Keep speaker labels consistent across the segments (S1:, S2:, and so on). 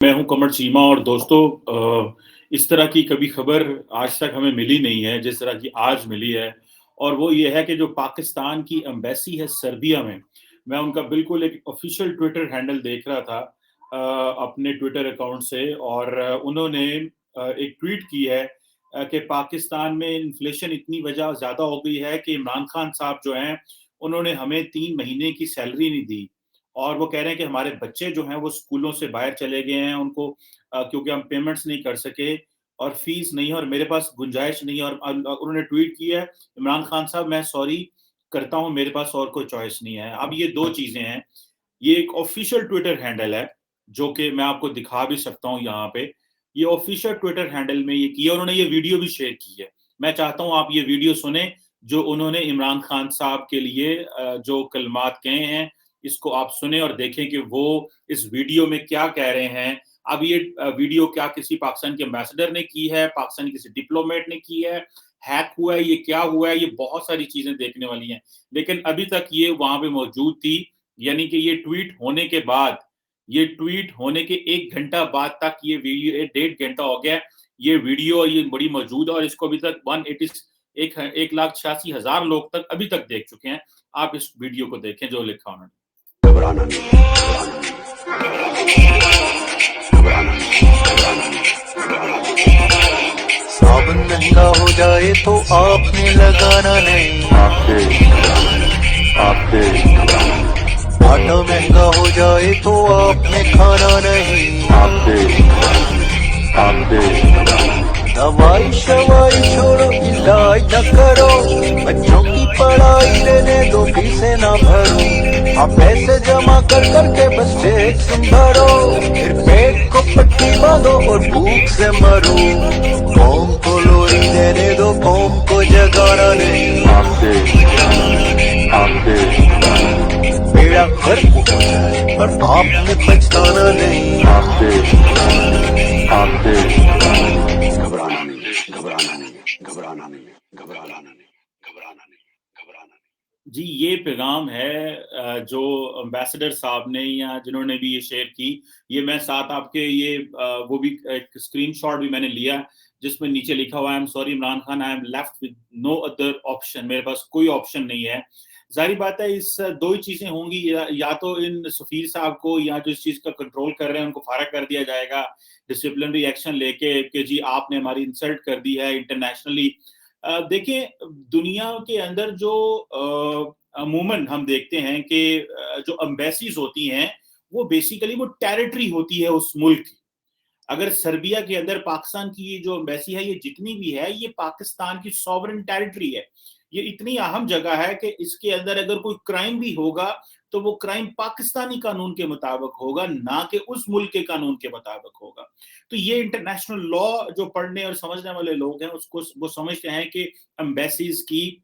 S1: मैं हूँ कमर चीमा और दोस्तों इस तरह की कभी खबर आज तक हमें मिली नहीं है, जिस तरह की आज मिली है और वो ये है कि जो पाकिस्तान की एम्बेसी है सर्बिया में, मैं उनका बिल्कुल एक ऑफ़िशियल ट्विटर हैंडल देख रहा था अपने ट्विटर अकाउंट से और उन्होंने एक ट्वीट की है कि पाकिस्तान में इन्फ्लेशन इतनी वजह ज़्यादा हो गई है कि इमरान खान साहब जो हैं, उन्होंने हमें 3 महीने की सैलरी नहीं दी। और वो कह रहे हैं कि हमारे बच्चे जो हैं वो स्कूलों से बाहर चले गए हैं उनको क्योंकि हम पेमेंट्स नहीं कर सके और फीस नहीं है और मेरे पास गुंजाइश नहीं है और उन्होंने ट्वीट किया है, इमरान खान साहब मैं सॉरी करता हूँ, मेरे पास और कोई चॉइस नहीं है। अब ये 2 चीज़ें हैं, ये एक ऑफ़िशियल ट्विटर हैंडल है, जो कि मैं आपको दिखा भी सकता हूँ यहाँ पे। ये ऑफ़िशियल ट्विटर हैंडल में ये किया उन्होंने ये वीडियो भी शेयर की है। मैं चाहता हूँ आप ये वीडियो सुनें, जो उन्होंने इमरान खान साहब के लिए जो कलमात कहे हैं, इसको आप सुनें और देखें कि वो इस वीडियो में क्या कह रहे हैं। अब ये वीडियो क्या किसी पाकिस्तान के एम्बेसडर ने की है, पाकिस्तान के किसी डिप्लोमेट ने की है, हैक हुआ है, ये क्या हुआ है, ये बहुत सारी चीज़ें देखने वाली हैं। लेकिन अभी तक ये वहाँ पे मौजूद थी, यानी कि ये ट्वीट होने के 1 घंटा बाद तक ये वीडियो 1 घंटा हो गया है, ये वीडियो ये बड़ी मौजूद है और इसको अभी तक 1,86,000 लोग तक अभी तक देख चुके हैं। आप इस वीडियो को देखें जो लिखा उन्होंने।
S2: घबराना नहीं, घबराना नहीं, घबराना नहीं, घबराना नहीं। साबुन महंगा हो जाए तो आपने लगाना नहीं, आपसे घबराना नहीं, आपसे घबराना नहीं। आटा महंगा हो जाए तो आपने खाना नहीं, आपसे घबराना नहीं, आपसे घबराना नहीं। दवाई शवाई छोड़ो, इलाज न करो, बच्चों की पढ़ाई रहने दो, फीसें ना भरो। आप पैसे जमा कर करके बस टैक्स भरो, फिर पेट को पट्टी बांधो और भूख से मरो। कौम को लोरी देने दो, कौम को जगाना नहीं, आपसे आपसे बेड़ा गर्क हो जाए पर आपने पछताना नहीं, आपसे आपसे घबराना नहीं, घबराना नहीं, घबराना नहीं, घबराना नहीं, घबराना नहीं, घबराना नहीं।
S1: जी, ये पैगाम है जो एम्बेसडर साहब ने या जिन्होंने भी ये शेयर की, ये मैं साथ आपके ये वो भी एक स्क्रीनशॉट भी मैंने लिया, जिसमें नीचे लिखा हुआ है, I am sorry Imran Khan, I am left with no other option, मेरे पास कोई ऑप्शन नहीं है। ज़ाहिर बात है इस 2 ही चीज़ें होंगी या तो इन सफ़ीर साहब को या जो इस चीज़ का कंट्रोल कर रहे हैं, उनको फारिग कर दिया जाएगा, डिसिप्लिनरी एक्शन लेके कि जी आपने हमारी इंसल्ट कर दी है इंटरनेशनली। देखिए दुनिया के अंदर जो अमूमन हम देखते हैं कि जो एम्बेसीज होती हैं वो बेसिकली वो टेरिटरी होती है उस मुल्क की। अगर सर्बिया के अंदर पाकिस्तान की ये जो एम्बेसी है ये जितनी भी है ये पाकिस्तान की सॉवरेन टेरिटरी है। ये इतनी अहम जगह है कि इसके अंदर अगर कोई क्राइम भी होगा तो वो क्राइम पाकिस्तानी कानून के मुताबिक होगा, ना कि उस मुल्क के कानून के मुताबिक होगा। तो ये इंटरनेशनल लॉ जो पढ़ने और समझने वाले लोग हैं उसको वो समझते हैं कि एम्बेसीज की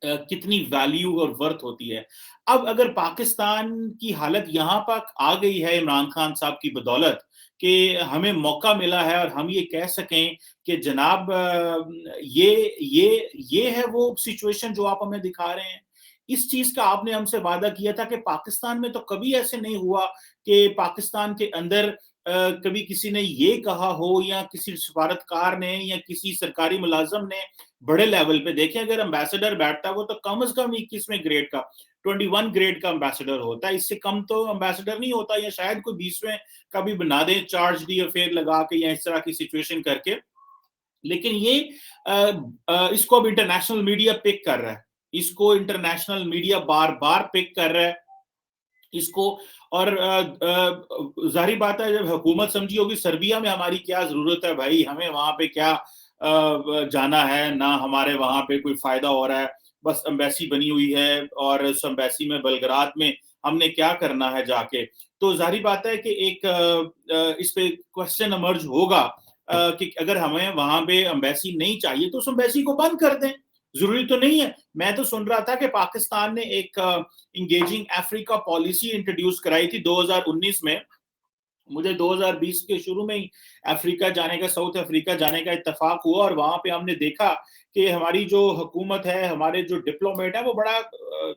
S1: कितनी वैल्यू और वर्थ होती है। अब अगर पाकिस्तान की हालत यहाँ तक आ गई है इमरान खान साहब की बदौलत कि हमें मौका मिला है और हम ये कह सकें कि जनाब ये है वो सिचुएशन जो आप हमें दिखा रहे हैं। इस चीज़ का आपने हमसे वादा किया था कि पाकिस्तान में तो कभी ऐसे नहीं हुआ कि पाकिस्तान के अंदर कभी किसी ने ये कहा हो या किसी सफारतकार ने या किसी सरकारी मुलाज़िम ने बड़े लेवल पे देखें, अगर एम्बेसडर बैठता है वो तो कम से कम 21वें ग्रेड का 21 ग्रेड का एम्बेसडर होता है, इससे कम तो एम्बेसडर नहीं होता, या शायद कोई 20वें का भी बना दें चार्ज दी अफेयर लगा के या इस तरह की सिचुएशन करके। लेकिन ये इसको अब इंटरनेशनल मीडिया पिक कर रहा है, इसको इंटरनेशनल मीडिया बार बार पिक कर रहा है इसको। और जाहिर बात है जब हुकूमत समझी होगी सर्बिया में हमारी क्या जरूरत है भाई, हमें वहां पे क्या जाना है, ना हमारे वहां पे कोई फायदा हो रहा है, बस एम्बेसी बनी हुई है और उस एम्बेसी में बलगरात में हमने क्या करना है जाके। तो जाहिर बात है कि एक इस पे क्वेश्चन एमर्ज होगा कि अगर हमें वहां पे एम्बेसी नहीं चाहिए तो उस एम्बेसी को बंद कर दें, जरूरी तो नहीं है। मैं तो सुन रहा था कि पाकिस्तान ने एक इंगेजिंग अफ्रीका पॉलिसी इंट्रोड्यूस कराई थी 2019 में। मुझे 2020 के शुरू में ही अफ्रीका जाने का, साउथ अफ्रीका जाने का इत्तेफाक हुआ और वहां पे हमने देखा कि हमारी जो हुकूमत है, हमारे जो डिप्लोमेट है वो बड़ा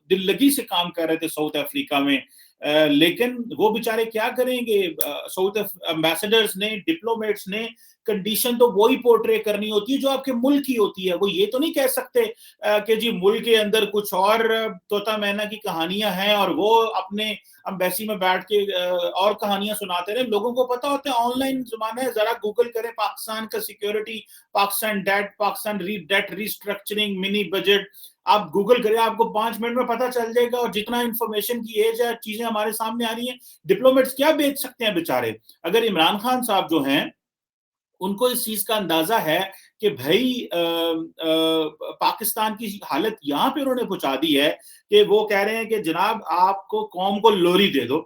S1: दिल लगी से काम कर रहे थे साउथ अफ्रीका में। लेकिन वो बेचारे क्या करेंगे? साउथ एम्बेसडर्स ने, डिप्लोमेट्स ने कंडीशन तो वही पोर्ट्रे करनी होती है जो आपके मुल्क की होती है। वो ये तो नहीं कह सकते कि जी मुल्क के अंदर कुछ और तोता मैना की कहानियां हैं और वो अपने अम्बेसी में बैठ के और कहानियां सुनाते रहे। लोगों को पता होता है ऑनलाइन जमाना है, जरा गूगल करें पाकिस्तान का security, Pakistan debt, Pakistan debt restructuring, mini budget, आप गूगल करें, आपको 5 मिनट में पता चल जाएगा। और जितना इंफॉर्मेशन की एज है, चीजें हमारे सामने आ रही हैं। डिप्लोमेट्स क्या बेच सकते हैं बेचारे? अगर इमरान खान साहब जो हैं उनको इस चीज का अंदाजा है कि भाई पाकिस्तान की हालत यहां पे उन्होंने पहुंचा दी है कि वो कह रहे हैं कि जनाब आपको कौम को लोरी दे दो।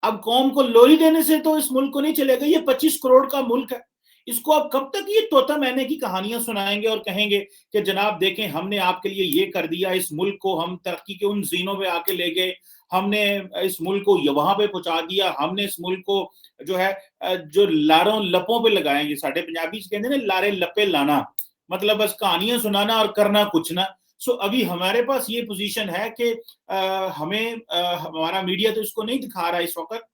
S1: अब कौम को लोरी देने से तो इस मुल्क को नहीं चलेगा। ये 25 करोड़ का मुल्क है, इसको आप कब तक ये तोता मैने की कहानियां सुनाएंगे और कहेंगे कि जनाब देखें हमने आपके लिए ये कर दिया, इस मुल्क को हम तरक्की के उन जीनों पे आके ले गए, हमने इस मुल्क को वहां पे पहुंचा दिया, हमने इस मुल्क को जो है जो लारों लपों पे लगाएंगे, साढ़े पंजाबी कहते हैं ना लारे लपे लाना, मतलब बस कहानियां सुनाना और करना कुछ ना। सो अभी हमारे पास ये पोजीशन है कि हमारा मीडिया तो इसको नहीं दिखा रहा इस वक्त,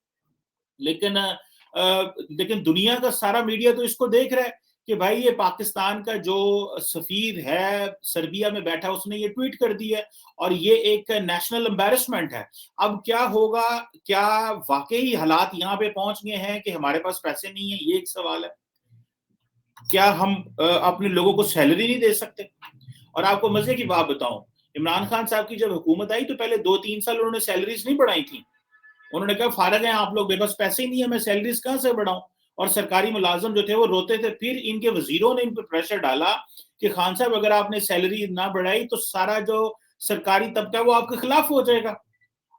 S1: लेकिन लेकिन दुनिया का सारा मीडिया तो इसको देख रहा है कि भाई ये पाकिस्तान का जो सफीर है सर्बिया में बैठा, उसने ये ट्वीट कर दिया है और ये एक नेशनल एम्बैरेसमेंट है। अब क्या होगा? क्या वाकई हालात यहाँ पे पहुंच गए हैं कि हमारे पास पैसे नहीं है? ये एक सवाल है। क्या हम अपने लोगों को सैलरी नहीं दे सकते? और आपको मजे की बात बताऊं, इमरान खान साहब की जब हुकूमत आई तो पहले 2-3 साल उन्होंने सैलरीज नहीं बढ़ाई थी। उन्होंने कहा फारग हैं आप लोग, मेरे पास पैसे ही नहीं है, मैं सैलरीज कहां से बढ़ाऊं? और सरकारी मुलाजम जो थे वो रोते थे। फिर इनके वजीरों ने इन पर प्रेशर डाला कि खान साहब अगर आपने सैलरी ना बढ़ाई तो सारा जो सरकारी तबका वो आपके खिलाफ हो जाएगा।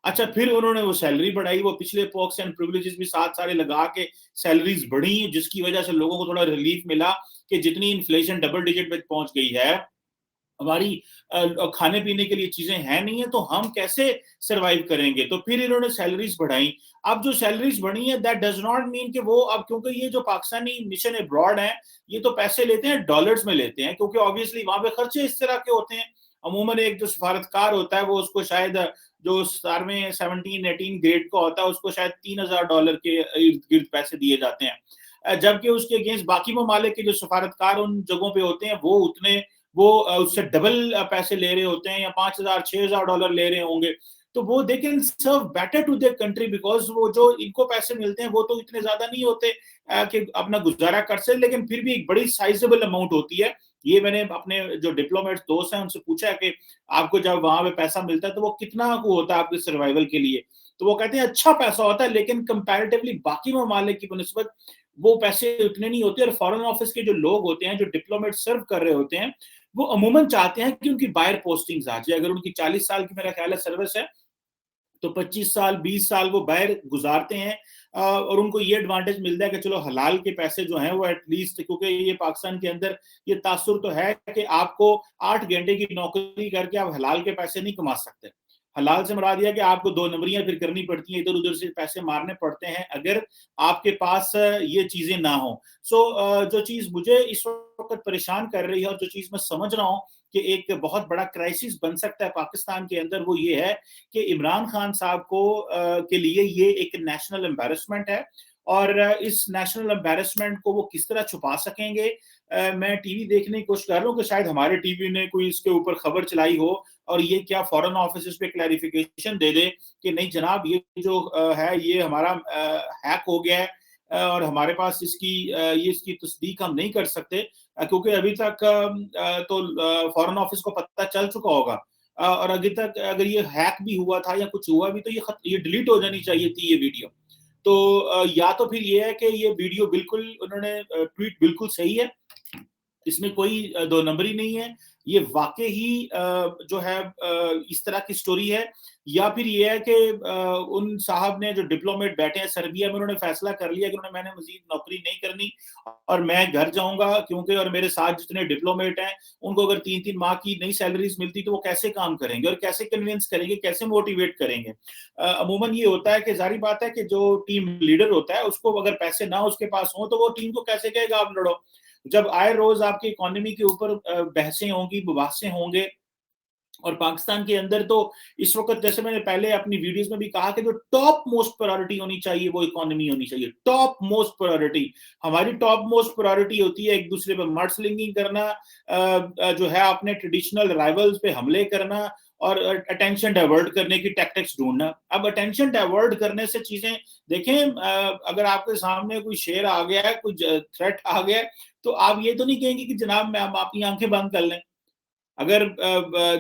S1: अच्छा, फिर उन्होंने वो सैलरी बढ़ाई, वो पिछले पॉक्स एंड प्रिविलेजेस भी साथ सारे लगा के सैलरीज बढ़ी, जिसकी वजह से लोगों को थोड़ा रिलीफ मिला कि जितनी इन्फ्लेशन डबल डिजिट में पहुंच गई है, हमारी खाने पीने के लिए चीजें हैं नहीं है, तो हम कैसे सरवाइव करेंगे? तो फिर इन्होंने सैलरीज बढ़ाई। अब जो सैलरीज बढ़ी है दैट डज नॉट मीन कि वो, अब क्योंकि ये जो पाकिस्तानी मिशन अब्रॉड है ये तो पैसे लेते हैं डॉलर्स में लेते हैं, क्योंकि ऑब्वियसली वहां पे खर्चे इस तरह के होते हैं। अमूमन एक जो सफारतकार होता है वो उसको शायद जो 17-18 ग्रेड का होता है उसको शायद $3,000 के इर्द गिर्द पैसे दिए जाते हैं, जबकि उसके अगेंस्ट बाकी ममालिक के जो सफारतकार उन जगहों पे होते हैं वो उतने वो उससे डबल पैसे ले रहे होते हैं या $5,000-6,000 ले रहे होंगे। तो वो they can serve better to their country because वो जो इनको पैसे मिलते हैं वो तो इतने ज्यादा नहीं होते कि अपना गुजारा कर सके, लेकिन फिर भी एक बड़ी साइजेबल अमाउंट होती है। ये मैंने अपने जो डिप्लोमेट दोस्त हैं उनसे पूछा है कि आपको जब वहां पे पैसा मिलता है तो वो कितना को होता है आपके सर्वाइवल के लिए? तो वो कहते हैं अच्छा पैसा होता है, लेकिन कंपैरेटिवली बाकी ममालिक की बनस्बत वो पैसे उतने नहीं होते। और फॉरेन ऑफिस के जो लोग होते हैं, जो डिप्लोमेट सर्व कर रहे होते हैं, वो अमूमन चाहते हैं कि उनकी बाहर पोस्टिंग्स आ जाए। अगर उनकी 40 साल की मेरा ख्याल है सर्विस है तो 25 साल 20 साल वो बाहर गुजारते हैं, और उनको ये एडवांटेज मिलता है कि चलो हलाल के पैसे जो हैं वो एटलीस्ट, क्योंकि ये पाकिस्तान के अंदर ये तासुर तो है कि आपको 8 घंटे की नौकरी करके आप हलाल के पैसे नहीं कमा सकते। हलाल से मुराद यह कि आपको 2 नंबरियां फिर करनी पड़ती हैं, इधर उधर से पैसे मारने पड़ते हैं अगर आपके पास ये चीजें ना हो। सो जो चीज मुझे इस वक्त परेशान कर रही है और जो चीज मैं समझ रहा हूँ कि एक बहुत बड़ा क्राइसिस बन सकता है पाकिस्तान के अंदर, वो ये है कि इमरान खान साहब को के लिए ये एक नेशनल एम्बैरेसमेंट है। और इस नेशनल एम्बैरेसमेंट को वो किस तरह छुपा सकेंगे? मैं टीवी देखने की कोशिश कर रहा हूँ कि शायद हमारे टीवी ने कोई इसके ऊपर खबर चलाई हो और ये क्या फॉरेन ऑफिस पे क्लैरिफिकेशन दे दे कि नहीं जनाब ये जो है ये हमारा हैक हो गया है, और हमारे पास ये इसकी तस्दीक हम नहीं कर सकते, क्योंकि अभी तक तो फॉरेन ऑफिस को पता चल चुका होगा, और अभी तक अगर ये हैक भी हुआ था या कुछ हुआ भी तो ये डिलीट हो जानी चाहिए थी ये वीडियो। तो या तो फिर ये है कि ये वीडियो बिल्कुल उन्होंने ट्वीट बिल्कुल सही है, इसमें कोई 2 नंबरी नहीं है, ये वाकई ही जो है इस तरह की स्टोरी है, या फिर ये है कि उन साहब ने जो डिप्लोमेट बैठे हैं सर्बिया में उन्होंने फैसला कर लिया कि मैंने मजीद नौकरी नहीं करनी और मैं घर जाऊंगा, क्योंकि और मेरे साथ जितने डिप्लोमेट हैं उनको अगर 3-3 माह की नई सैलरीज मिलती तो वो कैसे काम करेंगे और कैसे कन्विंस करेंगे, कैसे मोटिवेट करेंगे? अमूमन ये होता है कि जारी बात है कि जो टीम लीडर होता है उसको अगर पैसे ना उसके पास हो तो वो टीम को कैसे कहेगा आप लड़ो? जब आए रोज आपकी इकोनॉमी के ऊपर बहसें होंगी, मुबाहसे होंगे, और पाकिस्तान के अंदर तो इस वक्त, जैसे मैंने पहले अपनी वीडियोस में भी कहा, कि जो टॉप मोस्ट प्रायोरिटी होनी चाहिए वो इकोनॉमी होनी चाहिए। टॉप मोस्ट प्रायोरिटी, हमारी टॉप मोस्ट प्रायोरिटी होती है एक दूसरे पर मड स्लिंगिंग करना, जो है अपने ट्रेडिशनल राइवल्स पे हमले करना और अटेंशन डाइवर्ट करने की टैक्टिक्स ढूंढना। अब अटेंशन डाइवर्ट करने से चीजें देखें, अगर आपके सामने कोई शेर आ गया है, कोई थ्रेट आ गया है, तो आप ये तो नहीं कहेंगे कि जनाब मैं अपनी आंखें बंद कर लें। अगर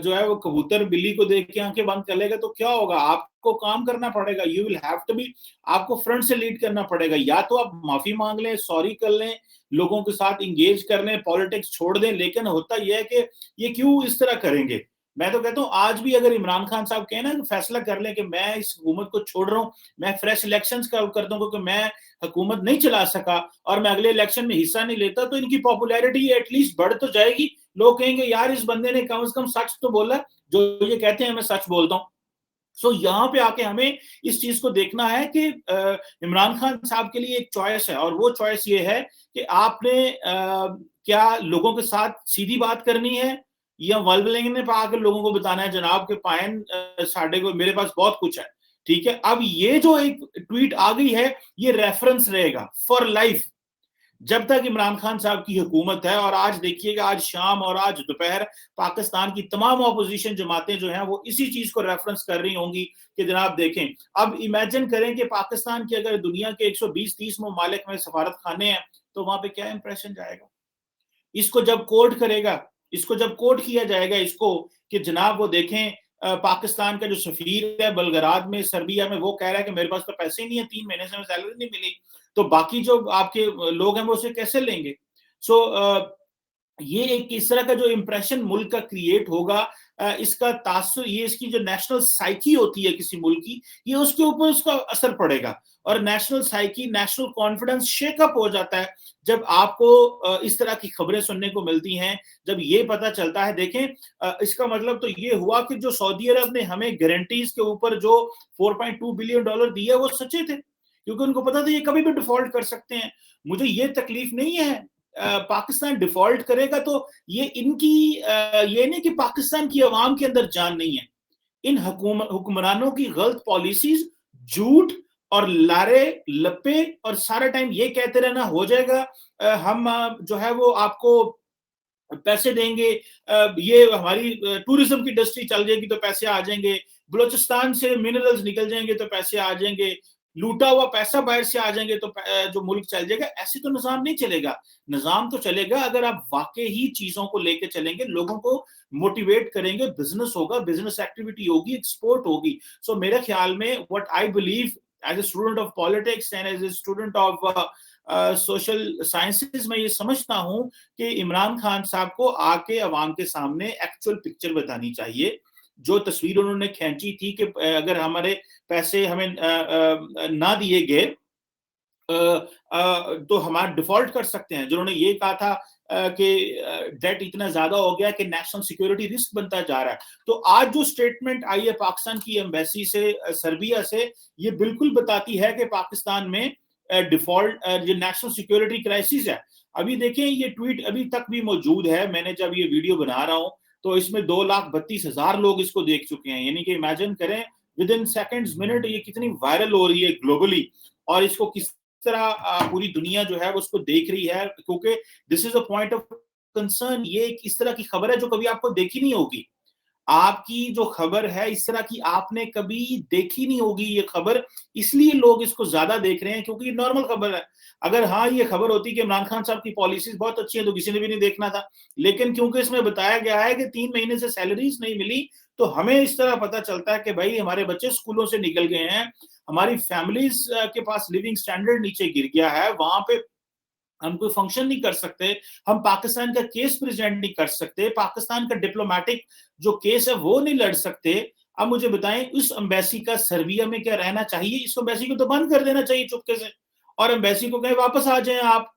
S1: जो है वो कबूतर बिल्ली को देख के आंखें बंद कर लेगा तो क्या होगा? आपको काम करना पड़ेगा, you will have to be, आपको फ्रंट से लीड करना पड़ेगा। या तो आप माफी मांग लें, सॉरी कर लें, लोगों के साथ इंगेज कर लें, पॉलिटिक्स छोड़ दें। लेकिन होता यह है कि ये क्यों इस तरह करेंगे? मैं तो कहता हूं आज भी अगर इमरान खान साहब कहें ना, फैसला कर लें कि मैं इस हुकूमत को छोड़ रहा हूं, मैं फ्रेश इलेक्शंस कर दूं क्योंकि मैं हुकूमत नहीं चला सका और मैं अगले इलेक्शन में हिस्सा नहीं लेता, तो इनकी पॉपुलैरिटी एटलीस्ट बढ़ तो जाएगी। लोग कहेंगे यार इस बंदे ने कम से कम सच तो बोला, जो ये कहते हैं मैं सच बोलता हूं। सो यहाँ पे आके हमें इस चीज को देखना है कि इमरान खान साहब के लिए एक चॉइस है, और वो चॉइस ये है कि आपने क्या लोगों के साथ सीधी बात करनी है, या वल्बलिंग पे आकर लोगों को बताना है जनाब के पायन साढ़े को मेरे पास बहुत कुछ है। ठीक है, अब ये जो एक ट्वीट आ गई है, ये रेफरेंस रहेगा फॉर लाइफ जब तक इमरान खान साहब की हुकूमत है। और आज देखिएगा, आज शाम और आज दोपहर पाकिस्तान की तमाम अपोजिशन जमातें जो हैं वो इसी चीज को रेफरेंस कर रही होंगी कि जनाब देखें। अब इमेजिन करें कि पाकिस्तान के अगर दुनिया के 120-30 ममालिक में सफारत खाने हैं, तो वहां पे क्या इंप्रेशन जाएगा? इसको जब कोर्ट करेगा, इसको जब कोर्ट किया जाएगा इसको, कि जनाब वो देखें पाकिस्तान का जो सफीर है बलगराद में, सर्बिया में, वो कह रहा है कि मेरे पास तो पैसे ही नहीं है, 3 महीने से सैलरी नहीं मिली, तो बाकी जो आपके लोग हैं वो उसे कैसे लेंगे? सो ये एक इस तरह का जो इंप्रेशन मुल्क का क्रिएट होगा, इसका तासुर, ये इसकी जो नेशनल साइकी होती है किसी मुल्क की, ये उसके ऊपर उसका असर पड़ेगा। और national psyche, national confidence shake up हो जाता है जब आपको इस तरह की खबरें सुनने को मिलती हैं, जब ये पता चलता है। देखें, इसका मतलब तो ये हुआ कि जो सऊदी अरब ने हमें गारंटीज के ऊपर जो $4.2 बिलियन दिए वो सच्चे थे, क्योंकि उनको पता था ये कभी भी डिफॉल्ट कर सकते हैं। मुझे ये तकलीफ नहीं है पाकिस्तान डिफॉल्ट करेगा तो ये इनकी ये नहीं कि पाकिस्तान की अवाम के अंदर जान नहीं है। इन हुक्मरानों की गलत पॉलिसीज, झूठ और लारे लपे, और सारा टाइम ये कहते रहना हो जाएगा, हम जो है वो आपको पैसे देंगे, ये हमारी टूरिज्म की इंडस्ट्री चल जाएगी तो पैसे आ जाएंगे, बलोचिस्तान से मिनरल्स निकल जाएंगे तो पैसे आ जाएंगे, लूटा हुआ पैसा बाहर से आ जाएंगे तो जो मुल्क चल जाएगा। ऐसे तो निजाम नहीं चलेगा। निजाम तो चलेगा अगर आप वाकई ही चीजों को लेके चलेंगे, लोगों को मोटिवेट करेंगे, बिजनेस होगा, बिजनेस एक्टिविटी होगी, एक्सपोर्ट होगी। सो मेरे ख्याल में what I believe as a student of politics and as a student of social sciences, मैं ये समझता हूं कि इमरान खान साहब को आके अवाम के सामने एक्चुअल पिक्चर बतानी चाहिए। जो तस्वीर उन्होंने खींची थी कि अगर हमारे पैसे हमें ना दिए गए तो हमारा डिफॉल्ट कर सकते हैं। जिन्होंने ये कहा था कि डेट इतना ज्यादा हो गया कि नेशनल सिक्योरिटी रिस्क बनता जा रहा है। तो आज जो स्टेटमेंट आई है पाकिस्तान की एम्बेसी से, सर्बिया से, ये बिल्कुल बताती है कि पाकिस्तान में डिफॉल्ट जो नेशनल सिक्योरिटी क्राइसिस है। अभी देखें, ये ट्वीट अभी तक भी मौजूद है, मैंने जब ये वीडियो बना रहा हूं तो इसमें 2,32,000 लोग इसको देख चुके हैं। यानी कि इमेजिन करें विद इन सेकेंड्स मिनट ये कितनी वायरल हो रही है ग्लोबली, और इसको किस तरह पूरी दुनिया जो है उसको देख रही है, क्योंकि this is a point of concern. ये एक इस तरह की खबर है जो कभी आपको देखी नहीं होगी। आपकी जो खबर है इस तरह की आपने कभी देखी नहीं होगी ये खबर, इसलिए लोग इसको ज्यादा देख रहे हैं क्योंकि ये नॉर्मल खबर है। अगर हाँ ये खबर होती कि इमरान खान साहब की पॉलिसीज बहुत अच्छी है तो किसी ने भी नहीं देखना था। लेकिन क्योंकि इसमें बताया गया है कि 3 महीने से सैलरीज नहीं मिली, तो हमें इस तरह पता चलता है कि भाई हमारे बच्चे स्कूलों से निकल गए हैं, हमारी फैमिलीज के पास लिविंग स्टैंडर्ड नीचे गिर गया है, वहां पे हम कोई फंक्शन नहीं कर सकते, हम पाकिस्तान का केस प्रेजेंट नहीं कर सकते, पाकिस्तान का डिप्लोमेटिक जो केस है वो नहीं लड़ सकते। अब मुझे बताएं, इस एम्बेसी का सर्बिया में क्या रहना चाहिए? इस एम्बेसी को तो बंद कर देना चाहिए चुपके से, और एम्बेसी को कहें वापस आ जाएं आप,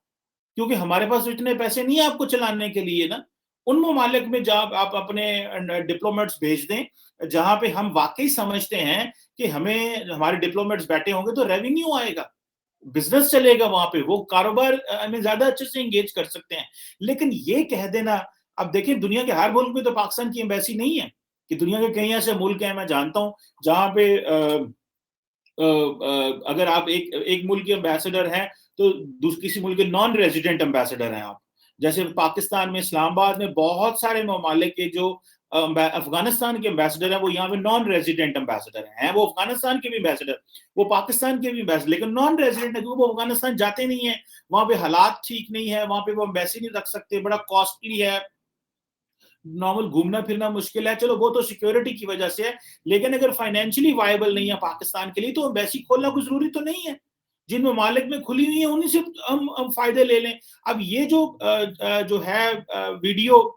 S1: क्योंकि हमारे पास इतने पैसे नहीं है आपको चलाने के लिए ना। उन ममालिक में जब आप अपने डिप्लोमेट्स भेज दें जहां पे हम वाकई समझते हैं कि हमें हमारे डिप्लोमेट्स बैठे होंगे तो रेवेन्यू आएगा, बिजनेस चलेगा, वहां पे वो कारोबार में ज्यादा अच्छे से एंगेज कर सकते हैं। लेकिन ये कह देना, अब देखिए दुनिया के हर मुल्क में तो पाकिस्तान की एम्बेसी नहीं है, कि दुनिया के कई ऐसे मुल्क हैं, मैं जानता हूँ, जहाँ पे अगर आप एक मुल्क के एम्बेसडर हैं, तो किसी मुल्क के नॉन रेजिडेंट एम्बेसडर हैं आप। जैसे पाकिस्तान में, इस्लामाबाद में बहुत सारे ममालिक के जो अफगानिस्तान के एम्बेसडर हैं, वो यहाँ पे नॉन रेजिडेंट एम्बेसडर हैं। वो अफगानिस्तान के भी एम्बेसडर, वो पाकिस्तान के भी एम्बेसडर, लेकिन नॉन रेजिडेंट है, क्योंकि वो अफगानिस्तान जाते नहीं है, वहां पे हालात ठीक नहीं है, वहां पे वो एम्बेसी नहीं रख सकते, बड़ा कॉस्टली है, नॉर्मल घूमना फिरना मुश्किल है। चलो वो तो सिक्योरिटी की वजह से है, लेकिन अगर फाइनेंशियली वायबल नहीं है पाकिस्तान के लिए, तो एम्बेसी खोलना कोई जरूरी तो नहीं है। जिन ममालिक में खुली हुई है उन्हीं से हम फायदे ले लें। अब ये जो है वीडियो,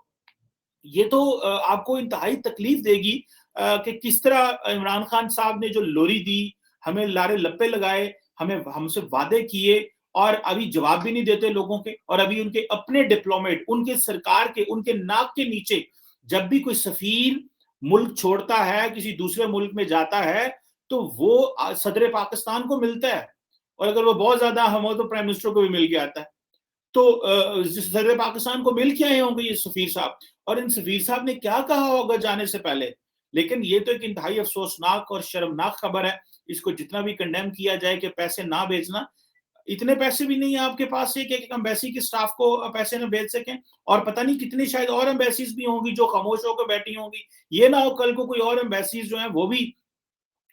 S1: ये तो आपको इंतहाई तकलीफ देगी कि किस तरह इमरान खान साहब ने जो लोरी दी, हमें लारे लप्पे लगाए, हमें हमसे वादे किए, और अभी जवाब भी नहीं देते लोगों के। और अभी उनके अपने डिप्लोमेट, उनके सरकार के, उनके नाक के नीचे, जब भी कोई सफीर मुल्क छोड़ता है, किसी दूसरे मुल्क में जाता है, तो वो सदर पाकिस्तान को मिलता है, और अगर वो बहुत ज्यादा हम हो तो प्राइम मिनिस्टर को भी मिल के आता है। तो सदर पाकिस्तान को मिल के आए होंगे ये सफीर साहब, और इन सफीर साहब ने क्या कहा होगा जाने से पहले। लेकिन ये तो एक इंतहाई अफसोसनाक और शर्मनाक खबर है। इसको जितना भी कंडेम किया जाए कि पैसे ना भेजना, इतने पैसे भी नहीं है आपके पास से कि एक एम्बेसी के स्टाफ को पैसे न भेज सकें। और पता नहीं कितनी शायद और एम्बेसीज भी होंगी जो खामोश होकर बैठी होंगी। ये ना हो कल को कोई और एम्बेसीज जो है वो भी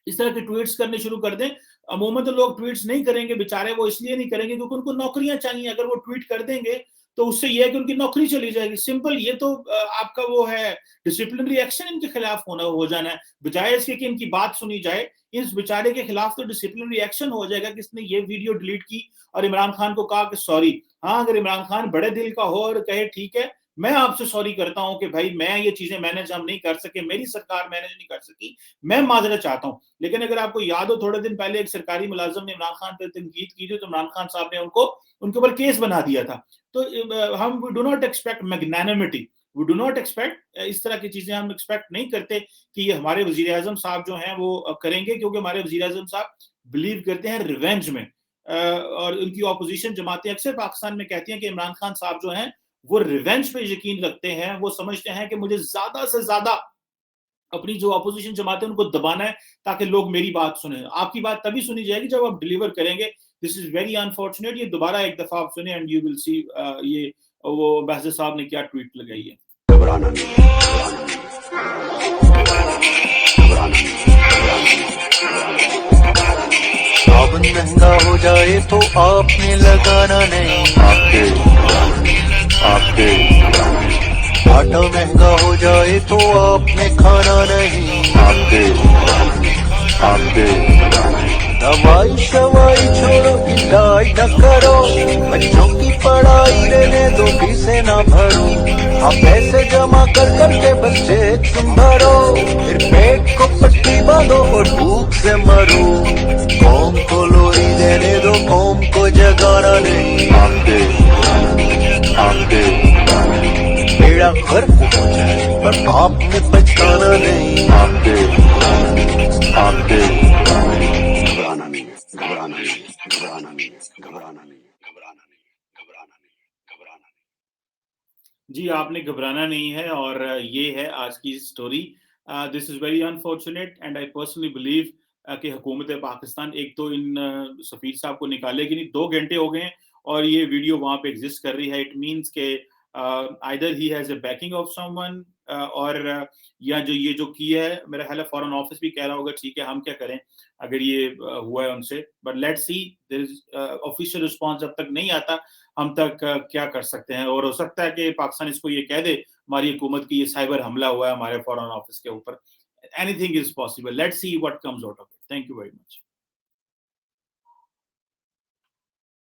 S1: इस तरह के ट्वीट्स करने शुरू कर दें। अमूमन तो लोग ट्वीट्स नहीं करेंगे बेचारे, वो इसलिए नहीं करेंगे क्योंकि उनको नौकरियां चाहिए। अगर वो ट्वीट कर देंगे तो उससे यह है कि उनकी नौकरी चली जाएगी, सिंपल। ये तो आपका वो है, डिसिप्लिनरी एक्शन इनके खिलाफ हो जाना है। बजाय इसके कि इनकी बात सुनी जाए, इस बेचारे के खिलाफ तो डिसिप्लिनरी एक्शन हो जाएगा कि इसने ये वीडियो डिलीट की और इमरान खान को कहा कि सॉरी। हाँ, अगर इमरान खान बड़े दिल का हो और कहे ठीक है, मैं आपसे सॉरी करता हूं कि भाई मैं ये चीजें मैनेज हम नहीं कर सके, मेरी सरकार मैनेज नहीं कर सकी, मैं माजरत चाहता हूं। लेकिन अगर आपको याद हो, थोड़े दिन पहले एक सरकारी मुलाजिम ने इमरान खान पर तनकीद की थी, तो इमरान खान साहब ने उनके ऊपर केस बना दिया था। तो हम do not expect magnanimity, we do not expect इस तरह की चीजें, हम एक्सपेक्ट नहीं करते कि ये हमारे वजीर आजम साहब जो हैं वो करेंगे, क्योंकि हमारे वजीर आजम साहब बिलीव करते हैं रिवेंज में। और उनकी ऑपोजिशन जमातें अक्सर पाकिस्तान में कहती हैं कि इमरान खान साहब जो हैं वो रिवेंज पे यकीन रखते हैं। वो समझते हैं कि मुझे ज्यादा से ज्यादा अपनी जो अपोजिशन जमाते हैं उनको दबाना है ताकि लोग मेरी बात सुने। आपकी बात तभी सुनी जाएगी जब आप डिलीवर करेंगे। This is very unfortunate. ये दोबारा एक दफा आप सुने एंड यू विल सी ये वो एम्बेसडर साहब ने क्या ट्वीट लगाई है।
S2: घबराना नहीं, साबुन महंगा हो जाए तो आपने लगाना नहीं, आपके आटा महंगा हो जाए तो आपने खाना नहीं, आपके दवाई शवाई छोड़ो, इलाज न करो, बच्चों की पढ़ाई रहने दो, फीसें ना भरो, आप पैसे जमा कर करके बच्चे तुम भरो, फिर पेट को पट्टी बांधो और भूख से मरो। कौम को लोरी देने दो, कौम को जगाना नहीं, आपके बेड़ा गर्क हो जाए पर आपने पछताना नहीं, आपके घबराना नहीं, घबराना नहीं, घबराना नहीं, घबराना नहीं, घबराना नहीं, घबराना नहीं, घबराना नहीं।
S1: जी, आपने घबराना नहीं है, और ये है आज की story. This is very unfortunate and I personally believe कि हुकूमत पाकिस्तान एक तो इन सफीर साहब को निकालेगी नहीं। 2 घंटे हो गए हैं और ये वीडियो वहां पे एग्जिस्ट कर रही है। इट मीन्स के either he has a banking of someone, और या जो ये जो किया है, मेरा ख्याल है फॉरेन ऑफिस भी कह रहा होगा ठीक है हम क्या करें अगर ये हुआ है उनसे। But let's see, there is official response जब तक नहीं आता हम तक क्या कर सकते हैं। और हो सकता है कि पाकिस्तान इसको ये कह दे हमारी हुकूमत की, ये साइबर हमला हुआ है हमारे फॉरेन ऑफिस के ऊपर। Anything is possible. Let's see what comes out of it. Thank you very much.